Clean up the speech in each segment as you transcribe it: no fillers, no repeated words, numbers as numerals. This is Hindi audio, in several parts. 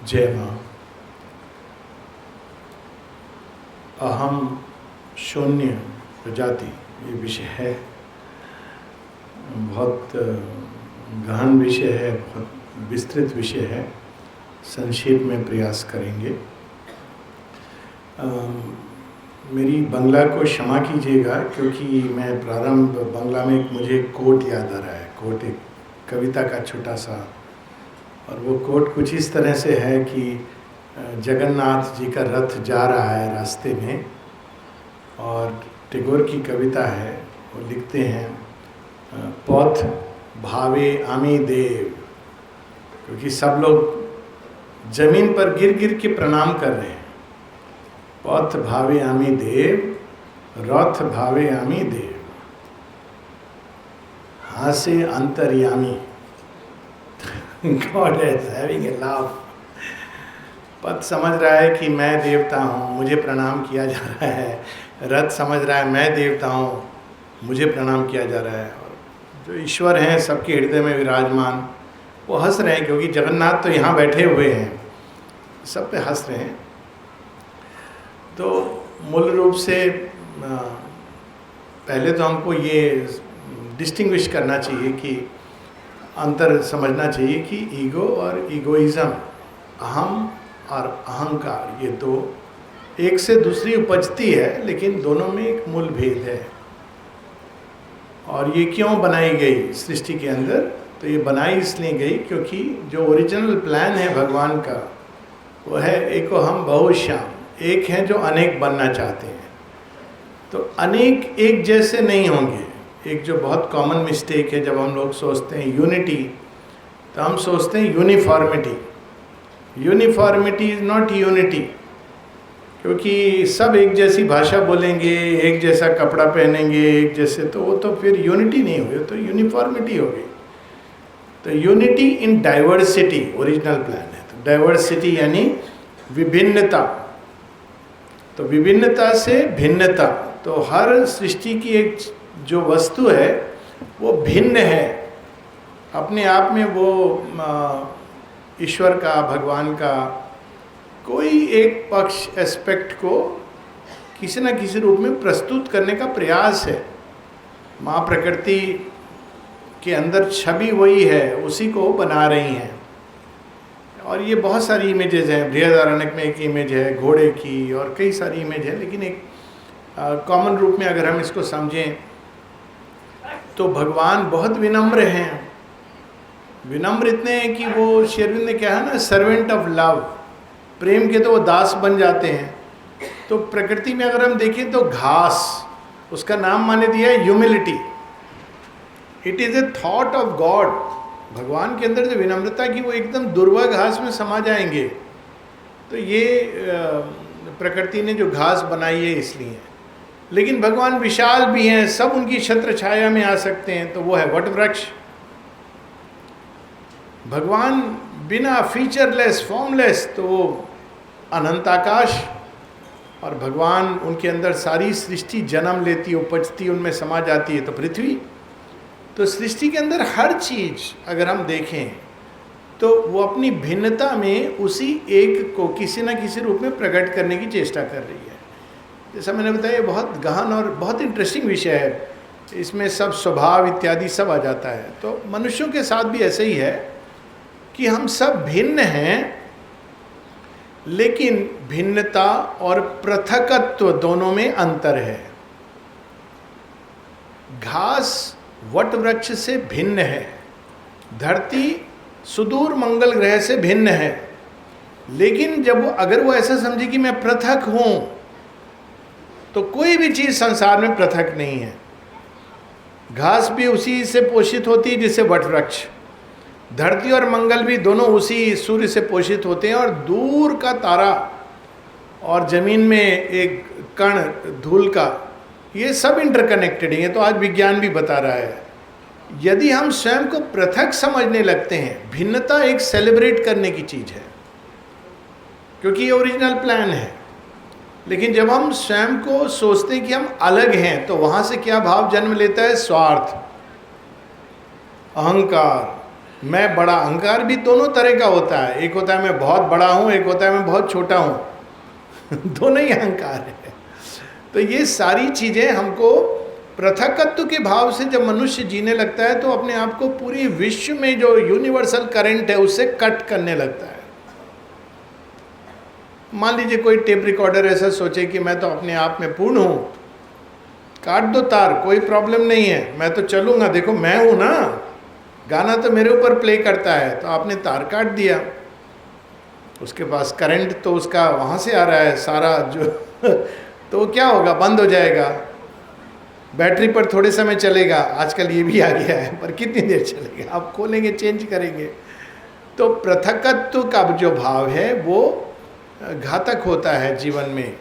जय माँ। अहम शून्य प्रजाति ये विषय है, बहुत गहन विषय है, बहुत विस्तृत विषय है। संक्षेप में प्रयास करेंगे। मेरी बंगला को क्षमा कीजिएगा, क्योंकि मैं प्रारंभ बंगला में मुझे कोट याद आ रहा है। कोट एक कविता का छोटा सा, और वो कोट कुछ इस तरह से है कि जगन्नाथ जी का रथ जा रहा है रास्ते में, और टैगोर की कविता है। वो लिखते हैं, पथ भावे आमी देव, क्योंकि सब लोग जमीन पर गिर गिर के प्रणाम कर रहे हैं। पथ भावे आमी देव, रथ भावे आमी देव, हासे अंतर्यामी। God is having a laugh। पथ समझ रहा है कि मैं देवता हूँ, मुझे प्रणाम किया जा रहा है। रथ समझ रहा है मैं देवता हूँ, मुझे प्रणाम किया जा रहा है। और जो ईश्वर हैं सबके हृदय में विराजमान, वो हंस रहे हैं, क्योंकि जगन्नाथ तो यहाँ बैठे हुए हैं, सब पे हंस रहे हैं। तो मूल रूप से पहले तो हमको ये डिस्टिंग्विश करना चाहिए कि अंतर समझना चाहिए कि ईगो और ईगोइज़म, अहम और अहंकार, ये दो एक से दूसरी उपजती है, लेकिन दोनों में एक मूल भेद है। और ये क्यों बनाई गई सृष्टि के अंदर? तो ये बनाई इसलिए गई क्योंकि जो ओरिजिनल प्लान है भगवान का, वो है एको हम बहुश्याम। एक हैं जो अनेक बनना चाहते हैं, तो अनेक एक जैसे नहीं होंगे। एक जो बहुत कॉमन मिस्टेक है, जब हम लोग सोचते हैं यूनिटी, तो हम सोचते हैं uniformity. Uniformity is not unity, क्योंकि सब एक जैसी भाषा बोलेंगे, एक जैसा कपड़ा पहनेंगे, एक जैसे, तो वो तो फिर यूनिटी नहीं होगी, तो यूनिफॉर्मिटी हो गई। तो unity in diversity original plan है। तो डाइवर्सिटी यानी विभिन्नता, तो विभिन्नता से भिन्नता। तो हर सृष्टि की एक जो वस्तु है वो भिन्न है अपने आप में। वो ईश्वर का, भगवान का कोई एक पक्ष, एस्पेक्ट को किसी न किसी रूप में प्रस्तुत करने का प्रयास है। माँ प्रकृति के अंदर छवि वही है, उसी को बना रही हैं। और ये बहुत सारी इमेजेस हैं। बृहदारण्यक में एक इमेज है घोड़े की, और कई सारी इमेज है, लेकिन एक कॉमन रूप में अगर हम इसको समझें तो भगवान बहुत विनम्र हैं। विनम्र इतने हैं कि वो शेरविंद ने क्या है ना, सर्वेंट ऑफ लव, प्रेम के तो वो दास बन जाते हैं। तो प्रकृति में अगर हम देखें तो घास, उसका नाम माने दिया है humility. It is a thought of God. भगवान के अंदर जो विनम्रता की, वो एकदम दुर्वा घास में समा जाएंगे। तो ये प्रकृति ने जो घास बनाई है इसलिए। लेकिन भगवान विशाल भी हैं, सब उनकी छत्र छाया में आ सकते हैं, तो वो है वट वृक्ष। भगवान बिना फीचरलेस, फॉर्मलेस, तो वो अनंत आकाश। और भगवान, उनके अंदर सारी सृष्टि जन्म लेती, उपजती, उनमें समा जाती है, तो पृथ्वी। तो सृष्टि के अंदर हर चीज अगर हम देखें तो वो अपनी भिन्नता में उसी एक को किसी न किसी रूप में प्रकट करने की चेष्टा कर रही है। जैसा मैंने बताया, बहुत गहन और बहुत इंटरेस्टिंग विषय है। इसमें सब स्वभाव इत्यादि सब आ जाता है। तो मनुष्यों के साथ भी ऐसे ही है कि हम सब भिन्न हैं, लेकिन भिन्नता और पृथकत्व दोनों में अंतर है। घास वट वृक्ष से भिन्न है, धरती सुदूर मंगल ग्रह से भिन्न है। लेकिन जब अगर वो ऐसा समझे कि मैं पृथक हूं, तो कोई भी चीज संसार में पृथक नहीं है। घास भी उसी से पोषित होती है जिससे वट वृक्ष, धरती और मंगल भी दोनों उसी सूर्य से पोषित होते हैं। और दूर का तारा और जमीन में एक कण धूल का, ये सब इंटरकनेक्टेड है। तो आज विज्ञान भी बता रहा है। यदि हम स्वयं को पृथक समझने लगते हैं, भिन्नता एक सेलिब्रेट करने की चीज है, क्योंकि ये ओरिजिनल प्लान है। लेकिन जब हम स्वयं को सोचते हैं कि हम अलग हैं, तो वहां से क्या भाव जन्म लेता है? स्वार्थ, अहंकार, मैं बड़ा, अहंकार भी दोनों तरह का होता है। एक होता है मैं बहुत बड़ा हूँ, एक होता है मैं बहुत छोटा हूँ दोनों ही अहंकार है। तो ये सारी चीज़ें हमको पृथकत्व के भाव से जब मनुष्य जीने लगता है तो अपने आप को पूरी विश्व में जो यूनिवर्सल करंट है उससे कट करने लगता है। मान लीजिए कोई टेप रिकॉर्डर ऐसा सोचे कि मैं तो अपने आप में पूर्ण हूँ, काट दो तार, कोई प्रॉब्लम नहीं है, मैं तो चलूँगा, देखो मैं हूँ ना, गाना तो मेरे ऊपर प्ले करता है। तो आपने तार काट दिया, उसके पास करंट तो उसका वहाँ से आ रहा है सारा जो तो क्या होगा, बंद हो जाएगा। बैटरी पर थोड़े समय चलेगा, आजकल ये भी आ गया है, पर कितनी देर चलेगा, आप खोलेंगे चेंज करेंगे। तो पृथकत्व का जो भाव है वो घातक होता है जीवन में।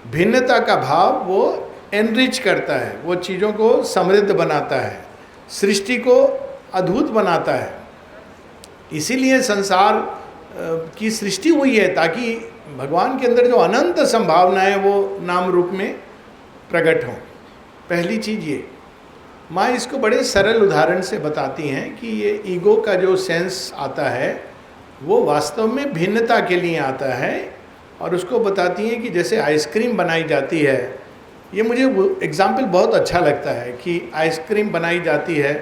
भिन्नता का भाव वो एनरिच करता है, वो चीज़ों को समृद्ध बनाता है, सृष्टि को अद्भुत बनाता है। इसीलिए संसार की सृष्टि हुई है, ताकि भगवान के अंदर जो अनंत संभावनाएं वो नाम रूप में प्रकट हों। पहली चीज़ ये, माँ इसको बड़े सरल उदाहरण से बताती हैं कि ये ईगो का जो सेंस आता है वो वास्तव में भिन्नता के लिए आता है। और उसको बताती हैं कि जैसे आइसक्रीम बनाई जाती है, ये मुझे एग्जाम्पल बहुत अच्छा लगता है कि आइसक्रीम बनाई जाती है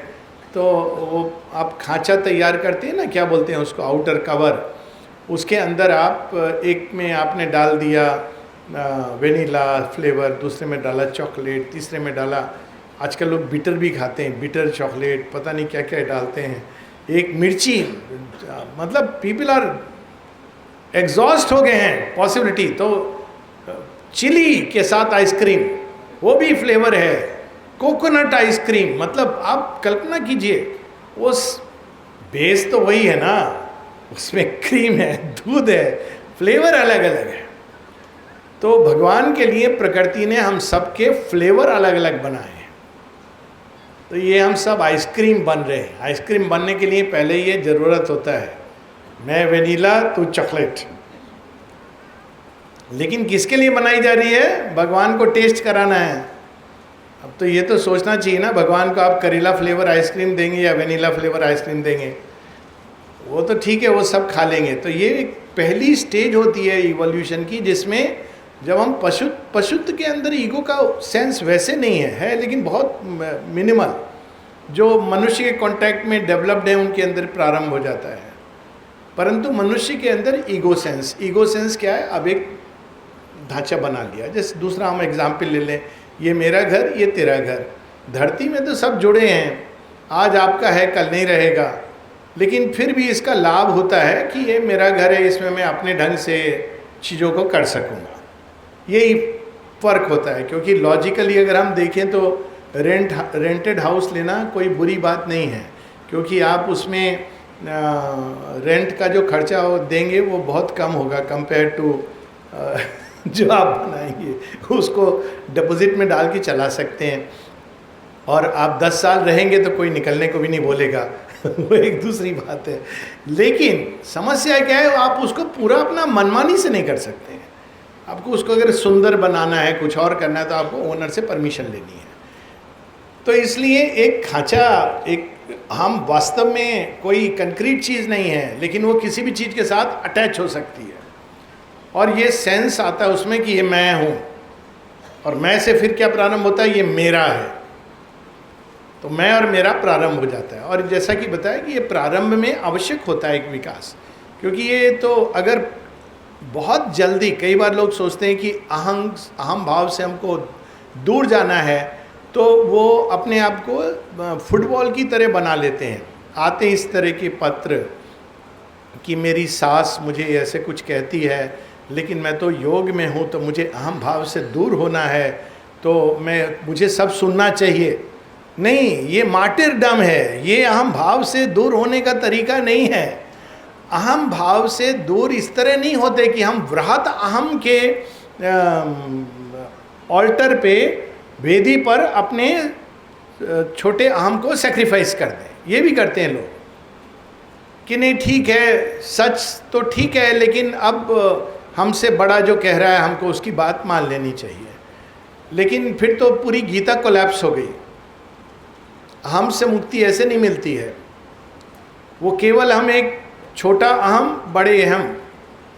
तो वो आप खांचा तैयार करते हैं ना, क्या बोलते हैं उसको, आउटर कवर, उसके अंदर आप एक में आपने डाल दिया वेनिला फ्लेवर, दूसरे में डाला चॉकलेट, तीसरे में डाला, आजकल लोग बिटर भी खाते हैं, बिटर चॉकलेट, पता नहीं क्या क्या डालते हैं, एक मिर्ची, मतलब पीपल आर एग्जॉस्ट हो गए हैं पॉसिबिलिटी। तो चिली के साथ आइसक्रीम, वो भी फ्लेवर है, कोकोनट आइसक्रीम, मतलब आप कल्पना कीजिए, उस बेस तो वही है ना, उसमें क्रीम है, दूध है, फ्लेवर अलग अलग है। तो भगवान के लिए प्रकृति ने हम सबके फ्लेवर अलग अलग बनाए हैं। तो ये हम सब आइसक्रीम बन रहे हैं। आइसक्रीम बनने के लिए पहले ये ज़रूरत होता है, मैं वेनिला तू चॉकलेट। लेकिन किसके लिए बनाई जा रही है? भगवान को टेस्ट कराना है। अब तो ये तो सोचना चाहिए ना, भगवान को आप करेला फ्लेवर आइसक्रीम देंगे या वेनिला फ्लेवर आइसक्रीम देंगे, वो तो ठीक है, वो सब खा लेंगे। तो ये एक पहली स्टेज होती है इवोल्यूशन की, जिसमें जब हम पशुत्व के अंदर ईगो का सेंस वैसे नहीं है लेकिन बहुत मिनिमल, जो मनुष्य के कांटेक्ट में डेवलप्ड है उनके अंदर प्रारंभ हो जाता है। परंतु मनुष्य के अंदर ईगो सेंस क्या है? अब एक ढांचा बना लिया। जैसे दूसरा हम एग्जाम्पल ले लें, ये मेरा घर, ये तेरा घर। धरती में तो सब जुड़े हैं, आज आपका है कल नहीं रहेगा, लेकिन फिर भी इसका लाभ होता है कि ये मेरा घर है, इसमें मैं अपने ढंग से चीज़ों को कर सकूँगा। यही फ़र्क होता है, क्योंकि लॉजिकली अगर हम देखें तो रेंटेड हाउस लेना कोई बुरी बात नहीं है, क्योंकि आप उसमें रेंट का जो खर्चा देंगे वो बहुत कम होगा कंपेयर टू जो आप बनाएंगे, उसको डिपॉजिट में डाल के चला सकते हैं, और आप 10 साल रहेंगे तो कोई निकलने को भी नहीं बोलेगा वो एक दूसरी बात है। लेकिन समस्या क्या है, आप उसको पूरा अपना मनमानी से नहीं कर सकते हैं। आपको उसको अगर सुंदर बनाना है, कुछ और करना है, तो आपको ओनर से परमिशन लेनी है। तो इसलिए एक खांचा, एक हम वास्तव में कोई कंक्रीट चीज़ नहीं है, लेकिन वो किसी भी चीज़ के साथ अटैच हो सकती है, और ये सेंस आता है उसमें कि ये मैं हूँ, और मैं से फिर क्या प्रारंभ होता है, ये मेरा है। तो मैं और मेरा प्रारंभ हो जाता है। और जैसा कि बताया कि ये प्रारंभ में आवश्यक होता है एक विकास, क्योंकि ये तो अगर बहुत जल्दी, कई बार लोग सोचते हैं कि अहम भाव से हमको दूर जाना है, तो वो अपने आप को फुटबॉल की तरह बना लेते हैं। आते इस तरह के पत्र कि मेरी सास मुझे ऐसे कुछ कहती है, लेकिन मैं तो योग में हूँ, तो मुझे अहम भाव से दूर होना है, तो मुझे सब सुनना चाहिए। नहीं, ये मार्टिरडम है, ये अहम भाव से दूर होने का तरीका नहीं है। अहम भाव से दूर इस तरह नहीं होते कि हम वृहत अहम के ऑल्टर पे, वेदी पर अपने छोटे अहम को सेक्रीफाइस कर दें। ये भी करते हैं लोग कि नहीं ठीक है, सच तो ठीक है, लेकिन अब हमसे बड़ा जो कह रहा है हमको उसकी बात मान लेनी चाहिए। लेकिन फिर तो पूरी गीता कोलैप्स हो गई। अहम से मुक्ति ऐसे नहीं मिलती है। वो केवल हम एक छोटा अहम बड़े अहम,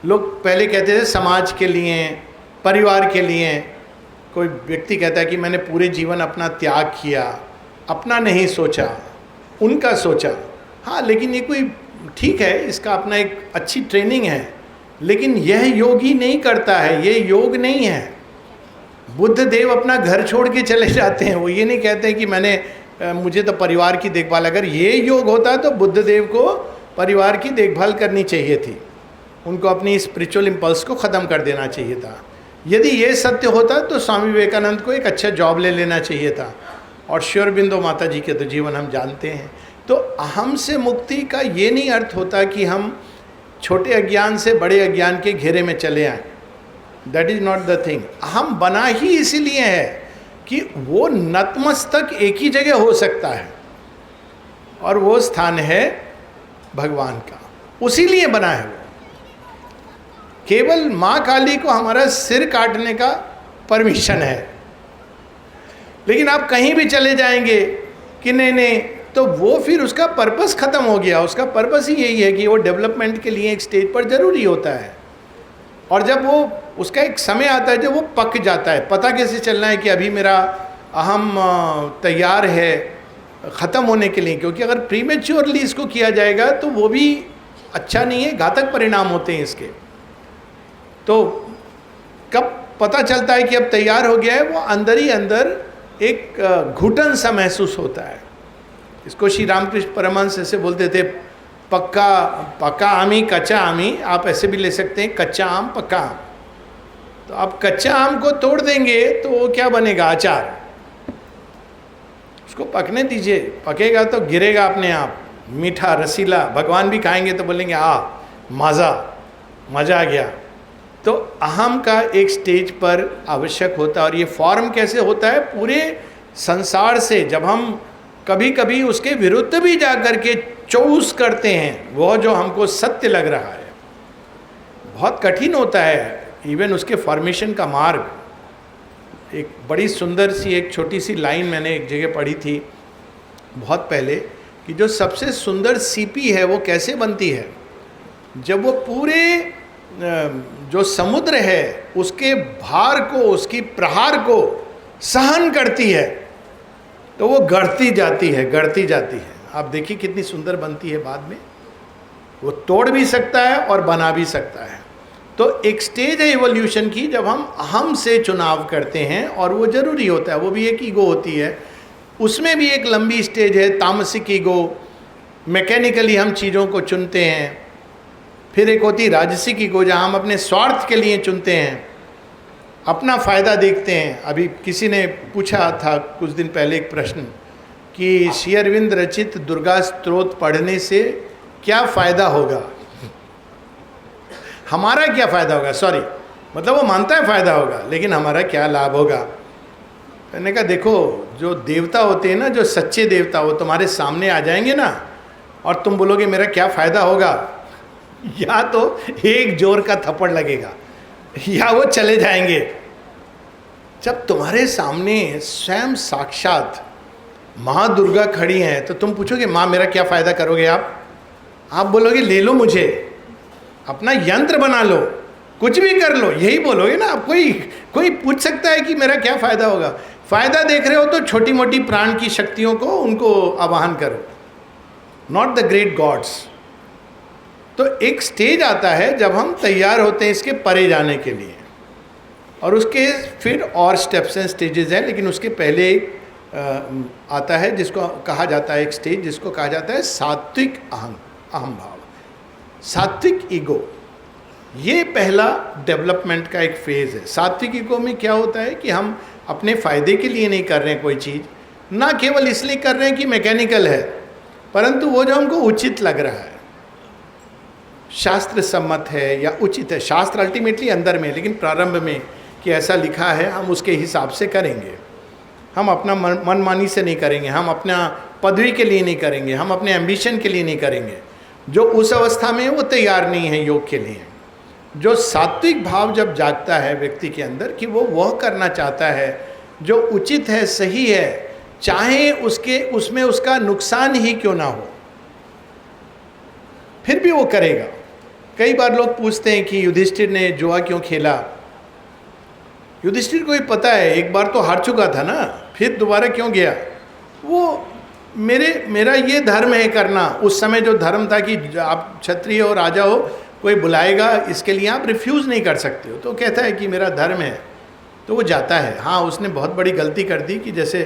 लोग पहले कहते थे समाज के लिए, परिवार के लिए। कोई व्यक्ति कहता है कि मैंने पूरे जीवन अपना त्याग किया, अपना नहीं सोचा, उनका सोचा। हाँ, लेकिन ये कोई ठीक है, इसका अपना एक अच्छी ट्रेनिंग है, लेकिन यह योग ही नहीं करता है, ये योग नहीं है। बुद्ध देव अपना घर छोड़ के चले जाते हैं, वो ये नहीं कहते हैं कि मुझे तो परिवार की देखभाल। अगर ये योग होता तो बुद्ध देव को परिवार की देखभाल करनी चाहिए थी, उनको अपनी स्पिरिचुअल इम्पल्स को ख़त्म कर देना चाहिए था। यदि ये सत्य होता तो स्वामी विवेकानंद को एक अच्छा जॉब ले लेना चाहिए था, और श्री अरबिंदो माता जी के तो जीवन हम जानते हैं। तो अहम से मुक्ति का ये नहीं अर्थ होता कि हम छोटे अज्ञान से बड़े अज्ञान के घेरे में चले आए। That is not the thing. अहम बना ही इसीलिए है कि वो नतमस्तक एक ही जगह हो सकता है, और वो स्थान है भगवान का, उसी लिए बना है वो। केवल माँ काली को हमारा सिर काटने का परमिशन है, लेकिन आप कहीं भी चले जाएंगे कि नहीं, तो वो फिर उसका पर्पस ख़त्म हो गया। उसका पर्पस ही यही है कि वो डेवलपमेंट के लिए एक स्टेज पर ज़रूरी होता है, और जब वो उसका एक समय आता है जब वो पक जाता है, पता कैसे चलना है कि अभी मेरा अहम तैयार है ख़त्म होने के लिए। क्योंकि अगर प्रीमेच्योरली इसको किया जाएगा तो वो भी अच्छा नहीं है, घातक परिणाम होते हैं इसके। तो कब पता चलता है कि अब तैयार हो गया है, वो अंदर ही अंदर एक घुटन सा महसूस होता है। इसको श्री रामकृष्ण परमहंस ऐसे बोलते थे, पक्का आमी कच्चा आमी। आप ऐसे भी ले सकते हैं, कच्चा आम पक्का आम। तो आप कच्चा आम को तोड़ देंगे तो वो क्या बनेगा? अचार। उसको पकने दीजिए, पकेगा तो गिरेगा अपने आप, मीठा रसीला। भगवान भी खाएंगे तो बोलेंगे मज़ा आ गया। तो अहम का एक स्टेज पर आवश्यक होता है, और ये फॉर्म कैसे होता है? पूरे संसार से जब हम कभी कभी उसके विरुद्ध भी जा कर के चूज करते हैं, वो जो हमको सत्य लग रहा है, बहुत कठिन होता है इवन उसके फॉर्मेशन का मार्ग। एक बड़ी सुंदर सी एक छोटी सी लाइन मैंने एक जगह पढ़ी थी बहुत पहले, कि जो सबसे सुंदर सीपी है वो कैसे बनती है? जब वो पूरे जो समुद्र है उसके भार को, उसकी प्रहार को सहन करती है, तो वो गढ़ती जाती है। आप देखिए कितनी सुंदर बनती है बाद में। वो तोड़ भी सकता है और बना भी सकता है। तो एक स्टेज है इवोल्यूशन की जब हम अहम से चुनाव करते हैं, और वो जरूरी होता है। वो भी एक ईगो होती है, उसमें भी एक लंबी स्टेज है, तामसिक ईगो। मैकेनिकली हम चीज़ों को चुनते हैं। फिर एक होती राजसिक ईगो, जहाँ हम अपने स्वार्थ के लिए चुनते हैं, अपना फ़ायदा देखते हैं। अभी किसी ने पूछा था कुछ दिन पहले एक प्रश्न कि श्री अरविंद रचित दुर्गा स्तोत्र पढ़ने से क्या फ़ायदा होगा? हमारा क्या फ़ायदा होगा? सॉरी, मतलब वो मानता है फ़ायदा होगा, लेकिन हमारा क्या लाभ होगा? मैंने कहा देखो, जो देवता होते हैं ना, जो सच्चे देवता, वो तुम्हारे सामने आ जाएंगे ना, और तुम बोलोगे मेरा क्या फ़ायदा होगा, या तो एक जोर का थप्पड़ लगेगा या वो चले जाएंगे। जब तुम्हारे सामने स्वयं साक्षात माँ दुर्गा खड़ी हैं, तो तुम पूछोगे माँ मेरा क्या फ़ायदा करोगे आप बोलोगे ले लो मुझे, अपना यंत्र बना लो, कुछ भी कर लो, यही बोलोगे ना आप। कोई पूछ सकता है कि मेरा क्या फ़ायदा होगा? फ़ायदा देख रहे हो तो छोटी मोटी प्राण की शक्तियों को, उनको आवाहन करो, नॉट द ग्रेट गॉड्स। तो एक स्टेज आता है जब हम तैयार होते हैं इसके परे जाने के लिए, और उसके फिर और स्टेप्स एंड स्टेजेस हैं, लेकिन उसके पहले आता है जिसको कहा जाता है, एक स्टेज जिसको कहा जाता है सात्विक अहम भाव, सात्विक ईगो। ये पहला डेवलपमेंट का एक फेज़ है। सात्विक ईगो में क्या होता है कि हम अपने फ़ायदे के लिए नहीं कर रहे हैं कोई चीज़, ना केवल इसलिए कर रहे हैं कि मैकेनिकल है, परंतु वो जो हमको उचित लग रहा है, शास्त्र सम्मत है या उचित है। शास्त्र अल्टीमेटली अंदर में, लेकिन प्रारंभ में कि ऐसा लिखा है हम उसके हिसाब से करेंगे। हम अपना मनमानी से नहीं करेंगे, हम अपना पदवी के लिए नहीं करेंगे, हम अपने एम्बिशन के लिए नहीं करेंगे। जो उस अवस्था में वो तैयार नहीं है योग के लिए। जो सात्विक भाव जब जागता है व्यक्ति के अंदर कि वो वह करना चाहता है जो उचित है, सही है, चाहे उसमें उसका नुकसान ही क्यों ना हो। फिर भी वो करेगा। कई बार लोग पूछते हैं कि युधिष्ठिर ने जुआ क्यों खेला। युधिष्ठिर को ही पता है, एक बार तो हार चुका था ना, फिर दोबारा क्यों गया। वो मेरा ये धर्म है करना। उस समय जो धर्म था कि आप क्षत्रिय हो, राजा हो, कोई बुलाएगा इसके लिए आप रिफ्यूज़ नहीं कर सकते हो, तो कहता है कि मेरा धर्म है, तो वो जाता है। हाँ, उसने बहुत बड़ी गलती कर दी कि जैसे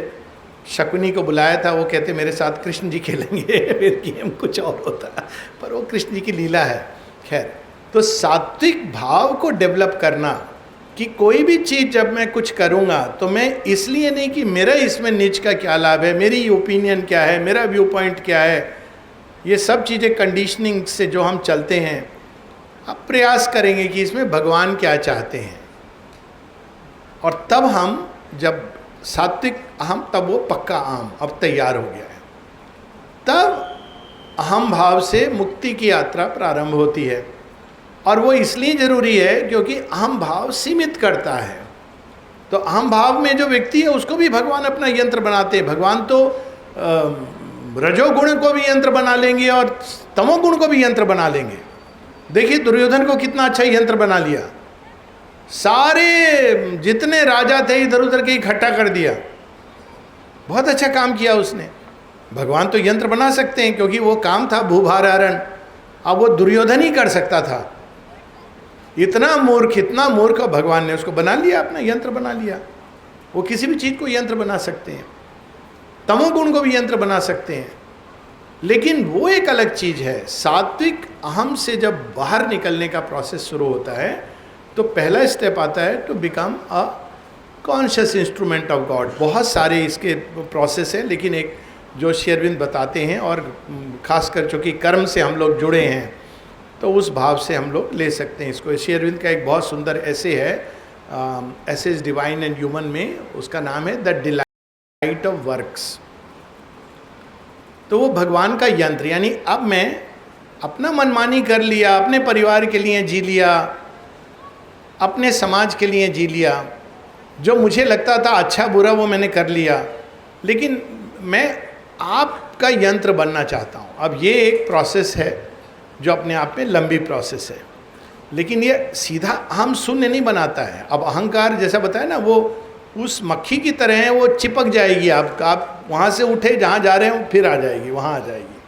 शकुनी को बुलाया था, वो कहते मेरे साथ कृष्ण जी खेलेंगे, फिर गेम कुछ और होता, पर वो कृष्ण जी की लीला है। खैर, तो सात्विक भाव को डेवलप करना कि कोई भी चीज़ जब मैं कुछ करूँगा तो मैं इसलिए नहीं कि मेरा इसमें निज का क्या लाभ है, मेरी ओपिनियन क्या है, मेरा व्यू पॉइंट क्या है, ये सब चीज़ें कंडीशनिंग से जो हम चलते हैं, अब प्रयास करेंगे कि इसमें भगवान क्या चाहते हैं। और तब हम जब सात्विक अहम, तब वो पक्का आम अब तैयार हो गया है, तब अहम भाव से मुक्ति की यात्रा प्रारंभ होती है। और वो इसलिए ज़रूरी है क्योंकि अहम भाव सीमित करता है। तो अहम भाव में जो व्यक्ति है उसको भी भगवान अपना यंत्र बनाते हैं। भगवान तो रजोगुण को भी यंत्र बना लेंगे और तमोगुण को भी यंत्र बना लेंगे। देखिए दुर्योधन को कितना अच्छा यंत्र बना लिया, सारे जितने राजा थे इधर उधर के इकट्ठा कर दिया, बहुत अच्छा काम किया उसने। भगवान तो यंत्र बना सकते हैं क्योंकि वो काम था भूभार हरण, अब वो दुर्योधन ही कर सकता था। इतना मूर्ख भगवान ने उसको बना लिया, अपना यंत्र बना लिया। वो किसी भी चीज़ को यंत्र बना सकते हैं, तमोगुण को भी यंत्र बना सकते हैं। लेकिन वो एक अलग चीज़ है। सात्विक अहम से जब बाहर निकलने का प्रोसेस शुरू होता है तो पहला स्टेप आता है to become a conscious instrument of God. बहुत सारे इसके प्रोसेस है, लेकिन एक जो श्री अरविंद बताते हैं, और खासकर चूँकि कर्म से हम लोग जुड़े हैं तो उस भाव से हम लोग ले सकते हैं इसको। श्री अरविंद का एक बहुत सुंदर ऐसे है, एसेज डिवाइन एंड ह्यूमन में, उसका नाम है द डिलाइट ऑफ वर्क्स। तो वो भगवान का यंत्र, यानी अब मैं अपना मनमानी कर लिया, अपने परिवार के लिए जी लिया, अपने समाज के लिए जी लिया, जो मुझे लगता था अच्छा बुरा वो मैंने कर लिया, लेकिन मैं आपका यंत्र बनना चाहता हूँ। अब ये एक प्रोसेस है जो अपने आप में लंबी प्रोसेस है, लेकिन ये सीधा हम शून्य नहीं बनाता है। अब अहंकार जैसा बताया ना, वो उस मक्खी की तरह है, वो चिपक जाएगी। आप वहाँ से उठे जहाँ जा रहे हो फिर आ जाएगी, वहाँ आ जाएगी।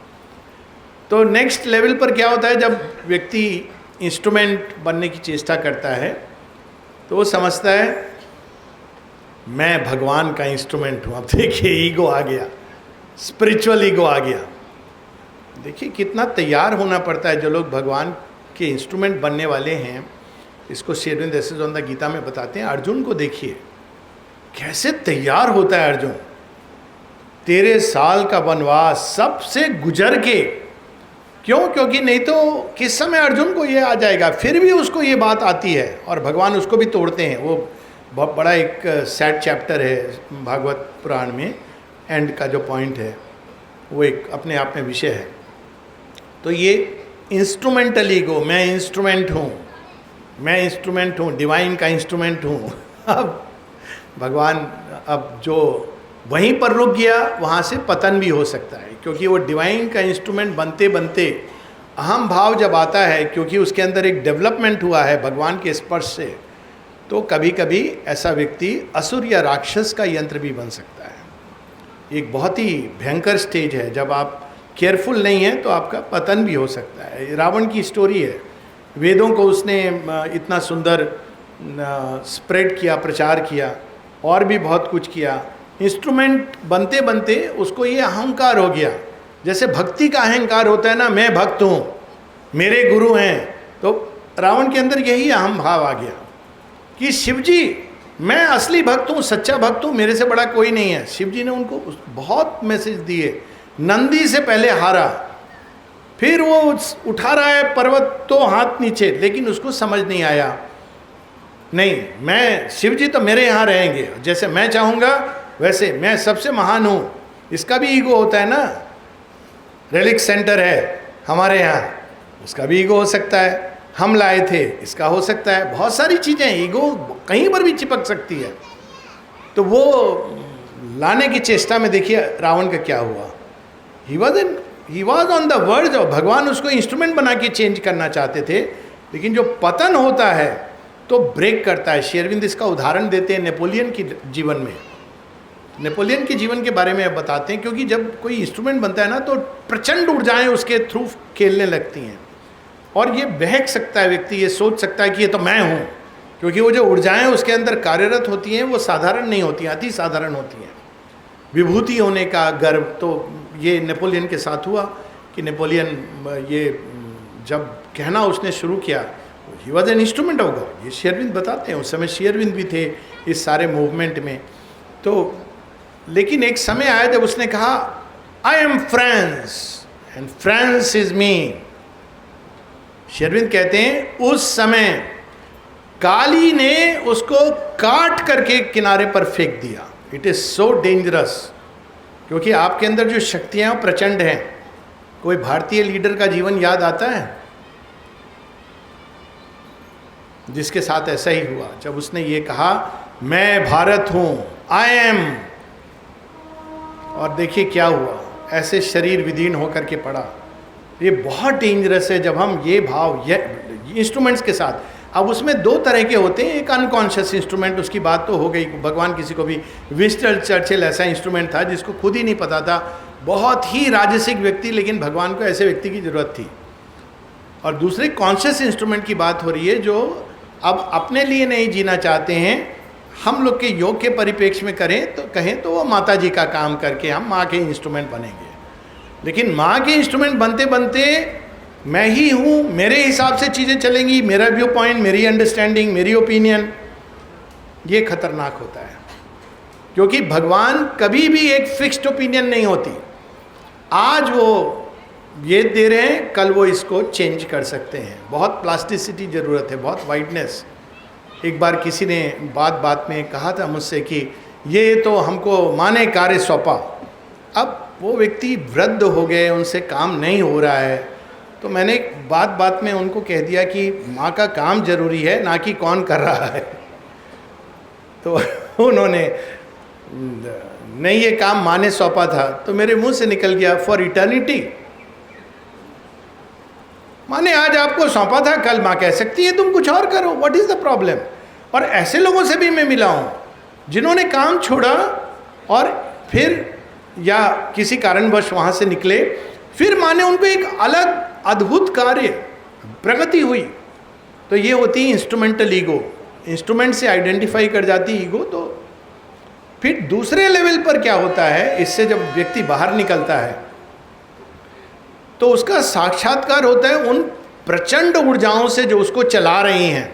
तो नेक्स्ट लेवल पर क्या होता है, जब व्यक्ति इंस्ट्रूमेंट बनने की चेष्टा करता है तो वो समझता है मैं भगवान का इंस्ट्रूमेंट हूँ। अब देखिए ईगो आ गया, स्पिरिचुअल ईगो आ गया। देखिए कितना तैयार होना पड़ता है जो लोग भगवान के इंस्ट्रूमेंट बनने वाले हैं। इसको Shri Aurobindo essays on the Gita में बताते हैं। अर्जुन को देखिए कैसे तैयार होता है अर्जुन, 13 साल का वनवास सबसे गुजर के। क्यों? क्योंकि नहीं तो किस समय अर्जुन को ये आ जाएगा, फिर भी उसको ये बात आती है और भगवान उसको भी तोड़ते हैं। वो बहुत बड़ा एक सैड चैप्टर है भागवत पुराण में, एंड का जो पॉइंट है वो एक अपने आप में विषय है। तो ये इंस्ट्रूमेंटल ईगो, मैं इंस्ट्रूमेंट हूँ, डिवाइन का इंस्ट्रूमेंट हूँ। अब भगवान अब जो वहीं पर रुक गया, वहाँ से पतन भी हो सकता है, क्योंकि वो डिवाइन का इंस्ट्रूमेंट बनते बनते अहम भाव जब आता है, क्योंकि उसके अंदर एक डेवलपमेंट हुआ है भगवान के स्पर्श से, तो कभी कभी ऐसा व्यक्ति असुर या राक्षस का यंत्र भी बन सकता है। एक बहुत ही भयंकर स्टेज है, जब आप केयरफुल नहीं हैं तो आपका पतन भी हो सकता है। रावण की स्टोरी है, वेदों को उसने इतना सुंदर स्प्रेड किया, प्रचार किया, और भी बहुत कुछ किया। इंस्ट्रूमेंट बनते बनते उसको ये अहंकार हो गया, जैसे भक्ति का अहंकार होता है ना, मैं भक्त हूँ, मेरे गुरु हैं। तो रावण के अंदर यही अहम भाव आ गया कि शिव जी मैं असली भक्त हूँ, सच्चा भक्त हूँ, मेरे से बड़ा कोई नहीं है। शिव जी ने उनको बहुत मैसेज दिए। नंदी से पहले हारा, फिर वो उठा रहा है पर्वत तो हाथ नीचे, लेकिन उसको समझ नहीं आया, नहीं मैं शिव जी तो मेरे यहाँ रहेंगे, जैसे मैं चाहूँगा वैसे, मैं सबसे महान हूँ। इसका भी ईगो होता है ना, रेलिक सेंटर है हमारे यहाँ, उसका भी ईगो हो सकता है। हम लाए थे, इसका हो सकता है। बहुत सारी चीज़ें, ईगो कहीं पर भी चिपक सकती है। तो वो लाने की चेष्टा में देखिए रावण का क्या हुआ। He was in he was on the verge of, भगवान उसको इंस्ट्रूमेंट बना के चेंज करना चाहते थे, लेकिन जो पतन होता है तो ब्रेक करता है। श्री अरविंद इसका उदाहरण देते हैं नेपोलियन की जीवन में। नेपोलियन के जीवन के बारे में बताते हैं, क्योंकि जब कोई इंस्ट्रूमेंट बनता है ना तो प्रचंड ऊर्जाएं उसके थ्रू खेलने लगती हैं, और ये बहक सकता है व्यक्ति, ये सोच सकता है कि ये तो मैं हूँ, क्योंकि वो जो ऊर्जाएं उसके अंदर कार्यरत होती हैं वो साधारण नहीं होती हैं, अति साधारण होती हैं। विभूति होने का गर्व, तो ये नेपोलियन के साथ हुआ कि नेपोलियन ये जब कहना उसने शुरू किया, he was an instrument of God. ये श्री अरविंद बताते हैं, उस समय श्री अरविंद भी थे इस सारे मूवमेंट में। तो लेकिन एक समय आया जब उसने कहा I am France and France is me. Shri Aurobindo कहते हैं उस समय काली ने उसको काट करके किनारे पर फेंक दिया। इट इज सो डेंजरस, क्योंकि आपके अंदर जो शक्तियां प्रचंड हैं। कोई भारतीय लीडर का जीवन याद आता है जिसके साथ ऐसा ही हुआ, जब उसने ये कहा मैं भारत हूं, आई एम, और देखिए क्या हुआ, ऐसे शरीर विदीर्ण होकर के पड़ा। ये बहुत डेंजरस है जब हम ये भाव ये इंस्ट्रूमेंट्स के साथ। अब उसमें दो तरह के होते हैं, एक अनकॉन्शियस इंस्ट्रूमेंट, उसकी बात तो हो गई, भगवान किसी को भी, विंस्टन चर्चिल ऐसा इंस्ट्रूमेंट था जिसको खुद ही नहीं पता था, बहुत ही राजसिक व्यक्ति, लेकिन भगवान को ऐसे व्यक्ति की जरूरत थी। और दूसरे कॉन्शियस इंस्ट्रूमेंट की बात हो रही है, जो अब अपने लिए नहीं जीना चाहते हैं। हम लोग के योग के परिप्रेक्ष्य में कहें तो वो माता जी का काम करके हम माँ के इंस्ट्रूमेंट बनेंगे, लेकिन माँ के इंस्ट्रूमेंट बनते बनते मैं ही हूँ, मेरे हिसाब से चीज़ें चलेंगी, मेरा व्यू पॉइंट, मेरी अंडरस्टैंडिंग, मेरी ओपिनियन, ये खतरनाक होता है। क्योंकि भगवान कभी भी एक फिक्स्ड ओपिनियन नहीं होती। आज वो ये दे रहे हैं, कल वो इसको चेंज कर सकते हैं। बहुत प्लास्टिसिटी ज़रूरत है, बहुत वाइडनेस। एक बार किसी ने बात में कहा था मुझसे कि ये तो हमको माँ ने कार्य सौंपा। अब वो व्यक्ति वृद्ध हो गए, उनसे काम नहीं हो रहा है, तो मैंने बात में उनको कह दिया कि माँ का काम जरूरी है, ना कि कौन कर रहा है। तो उन्होंने नहीं, ये काम माँ ने सौंपा था, तो मेरे मुंह से निकल गया फॉर इटर्निटी। माँ ने आज आपको सौंपा था, कल माँ कह सकती है तुम कुछ और करो, व्हाट इज द प्रॉब्लम। और ऐसे लोगों से भी मैं मिला हूँ जिन्होंने काम छोड़ा और फिर या किसी कारणवश वहाँ से निकले, फिर माँ ने उनको एक अलग अद्भुत कार्य, प्रगति हुई। तो ये होती है इंस्ट्रूमेंटल ईगो, इंस्ट्रूमेंट से आइडेंटिफाई कर जाती ईगो। तो फिर दूसरे लेवल पर क्या होता है, इससे जब व्यक्ति बाहर निकलता है तो उसका साक्षात्कार होता है उन प्रचंड ऊर्जाओं से जो उसको चला रही हैं।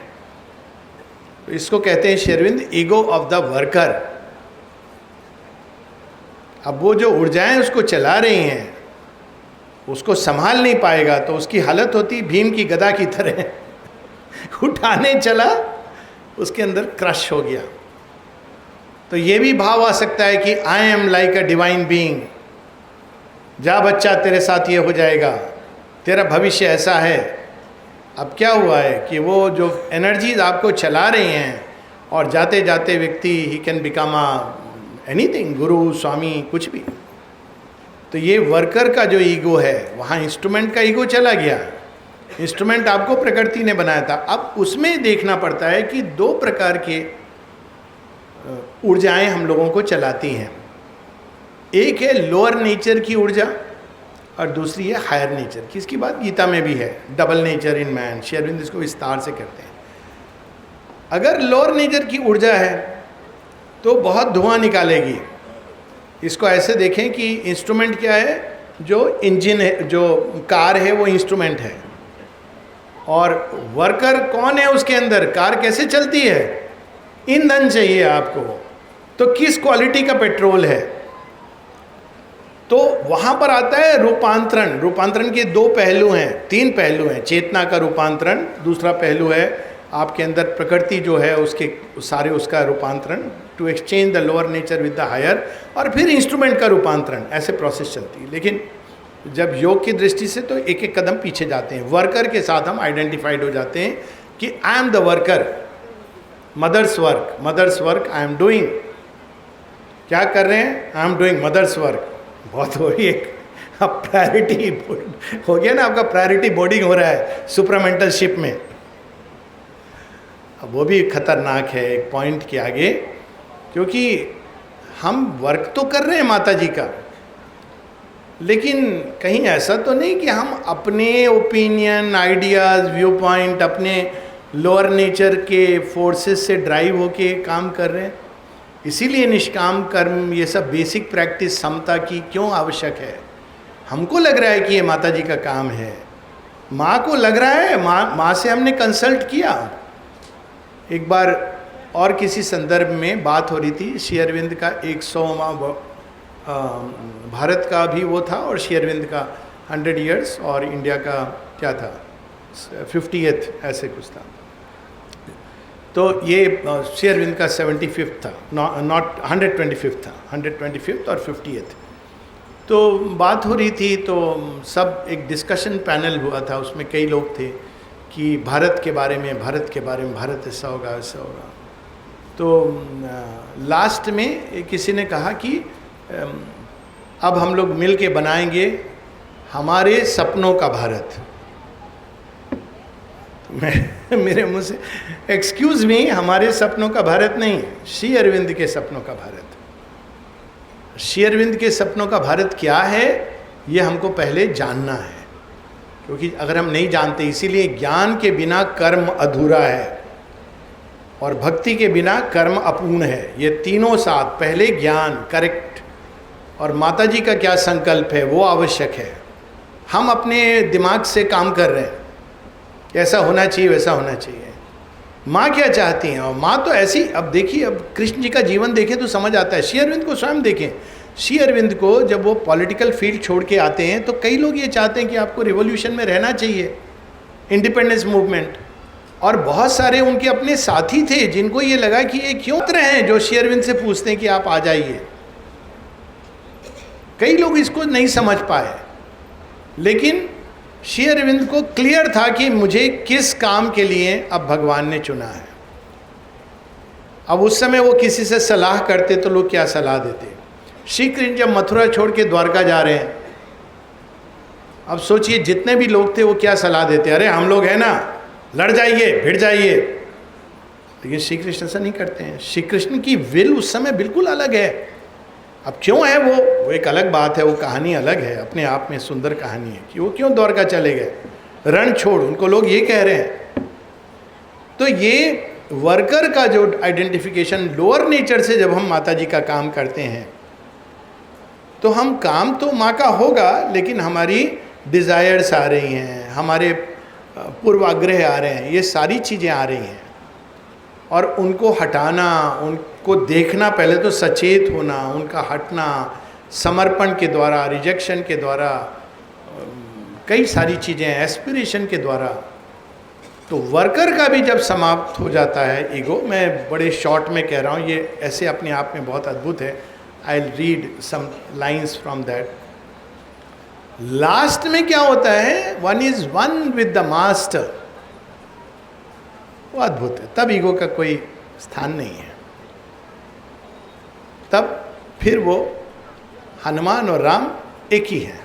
तो इसको कहते हैं Shri Aurobindo ego of the worker. अब वो जो ऊर्जाएं उसको चला रही हैं उसको संभाल नहीं पाएगा, तो उसकी हालत होती भीम की गदा की तरह उठाने चला, उसके अंदर क्रश हो गया। तो ये भी भाव आ सकता है कि I am like a divine being, जा बच्चा तेरे साथ ये हो जाएगा, तेरा भविष्य ऐसा है। अब क्या हुआ है कि वो जो एनर्जीज आपको चला रही हैं और जाते जाते व्यक्ति ही कैन बिकम एनीथिंग, गुरु, स्वामी, कुछ भी। तो ये वर्कर का जो ईगो है, वहाँ इंस्ट्रूमेंट का ईगो चला गया। इंस्ट्रूमेंट आपको प्रकृति ने बनाया था। अब उसमें देखना पड़ता है कि दो प्रकार के ऊर्जाएं हम लोगों को चलाती हैं। एक है लोअर नेचर की ऊर्जा और दूसरी है हायर नेचर की। इसकी बात गीता में भी है, double nature in man. Shri Aurobindo इसको विस्तार से करते हैं। अगर लोअर नेचर की ऊर्जा है तो बहुत धुआं निकालेगी। इसको ऐसे देखें कि इंस्ट्रूमेंट क्या है, जो इंजन है, जो कार है वो इंस्ट्रूमेंट है, और वर्कर कौन है उसके अंदर, कार कैसे चलती है, ईंधन चाहिए आपको, तो किस क्वालिटी का पेट्रोल है। तो वहाँ पर आता है रूपांतरण। रूपांतरण के दो पहलू हैं, तीन पहलू हैं। चेतना का रूपांतरण, दूसरा पहलू है आपके अंदर प्रकृति जो है उसके सारे उसका रूपांतरण, to exchange the lower nature with the higher, और फिर इंस्ट्रूमेंट का रूपांतरण। ऐसे प्रोसेस चलती है। लेकिन जब योग की दृष्टि से तो एक एक कदम पीछे जाते हैं। वर्कर के साथ हम आइडेंटिफाइड हो जाते हैं कि I am the worker, mother's work I am doing. क्या कर रहे हैं, I am doing mother's work. बहुत हो एक अब प्रायोरिटी हो गया ना, आपका प्रायोरिटी बोर्डिंग हो रहा है सुपरामेंटल शिप में। अब वो भी खतरनाक है एक पॉइंट के आगे, क्योंकि हम वर्क तो कर रहे हैं माता जी का, लेकिन कहीं ऐसा तो नहीं कि हम अपने ओपिनियन, आइडियाज़, व्यू पॉइंट, अपने लोअर नेचर के फोर्सेस से ड्राइव होके काम कर रहे हैं। इसीलिए निष्काम कर्म, ये सब बेसिक प्रैक्टिस समता की क्यों आवश्यक है। हमको लग रहा है कि ये माता जी का काम है, माँ को लग रहा है, माँ से हमने कंसल्ट किया। एक बार और किसी संदर्भ में बात हो रही थी, श्री अरविंद का 100वां भारत का भी वो था, और श्री अरविंद का 100 ईयर्स, और इंडिया का क्या था 50th ऐसे कुछ था। तो ये श्री अरविंद का 75th था, नॉट 125th था, 125th और 50th। तो बात हो रही थी, तो सब एक डिस्कशन पैनल हुआ था, उसमें कई लोग थे कि भारत के बारे में, भारत ऐसा होगा, ऐसा होगा। तो लास्ट में किसी ने कहा कि अब हम लोग मिल के बनाएंगे हमारे सपनों का भारत। मेरे मुंह से एक्सक्यूज़ मी, हमारे सपनों का भारत नहीं, श्री अरविंद के सपनों का भारत। श्री अरविंद के सपनों का भारत क्या है, ये हमको पहले जानना है, क्योंकि अगर हम नहीं जानते, इसीलिए ज्ञान के बिना कर्म अधूरा है और भक्ति के बिना कर्म अपूर्ण है। ये तीनों साथ, पहले ज्ञान करेक्ट, और माता जी का क्या संकल्प है वो आवश्यक है। हम अपने दिमाग से काम कर रहे हैं, ऐसा होना चाहिए, वैसा होना चाहिए। माँ क्या चाहती हैं, और माँ तो ऐसी, अब देखिए, अब कृष्ण जी का जीवन देखें तो समझ आता है। श्री अरविंद को स्वयं देखें, श्री अरविंद को जब वो पॉलिटिकल फील्ड छोड़ के आते हैं तो कई लोग ये चाहते हैं कि आपको रिवॉल्यूशन में रहना चाहिए, इंडिपेंडेंस मूवमेंट, और बहुत सारे उनके अपने साथी थे जिनको ये लगा कि ये क्यों उतरे हैं, जो श्री अरविंद से पूछते हैं कि आप आ जाइए। कई लोग इसको नहीं समझ पाए, लेकिन श्री अरविंद को क्लियर था कि मुझे किस काम के लिए अब भगवान ने चुना है। अब उस समय वो किसी से सलाह करते तो लोग क्या सलाह देते। श्री कृष्ण जब मथुरा छोड़ के द्वारका जा रहे हैं, अब सोचिए जितने भी लोग थे वो क्या सलाह देते, अरे हम लोग हैं ना, लड़ जाइए, भिड़ जाइए। लेकिन श्री कृष्ण ऐसा नहीं करते हैं। श्री कृष्ण की विल उस समय बिल्कुल अलग है। अब क्यों है वो एक अलग बात है, वो कहानी अलग है, अपने आप में सुंदर कहानी है कि वो क्यों द्वारका चले गए, रण छोड़, उनको लोग ये कह रहे हैं। तो ये वर्कर का जो आइडेंटिफिकेशन, लोअर नेचर से जब हम माता जी का काम करते हैं तो हम काम तो माँ का होगा, लेकिन हमारी डिज़ायर्स आ रही हैं, हमारे पूर्वाग्रह आ रहे हैं, ये सारी चीज़ें आ रही हैं, और उनको हटाना, उनको देखना, पहले तो सचेत होना, उनका हटना समर्पण के द्वारा, रिजेक्शन के द्वारा, कई सारी चीज़ें, एस्पिरेशन के द्वारा। तो वर्कर का भी जब समाप्त हो जाता है ईगो, मैं बड़े शॉर्ट में कह रहा हूँ, ये ऐसे अपने आप में बहुत अद्भुत है। I read some lines from that. Last में क्या होता है, one is one with the master, वो अद्भुत है। तब ईगो का कोई स्थान नहीं है। तब फिर वो हनुमान और राम एक ही है,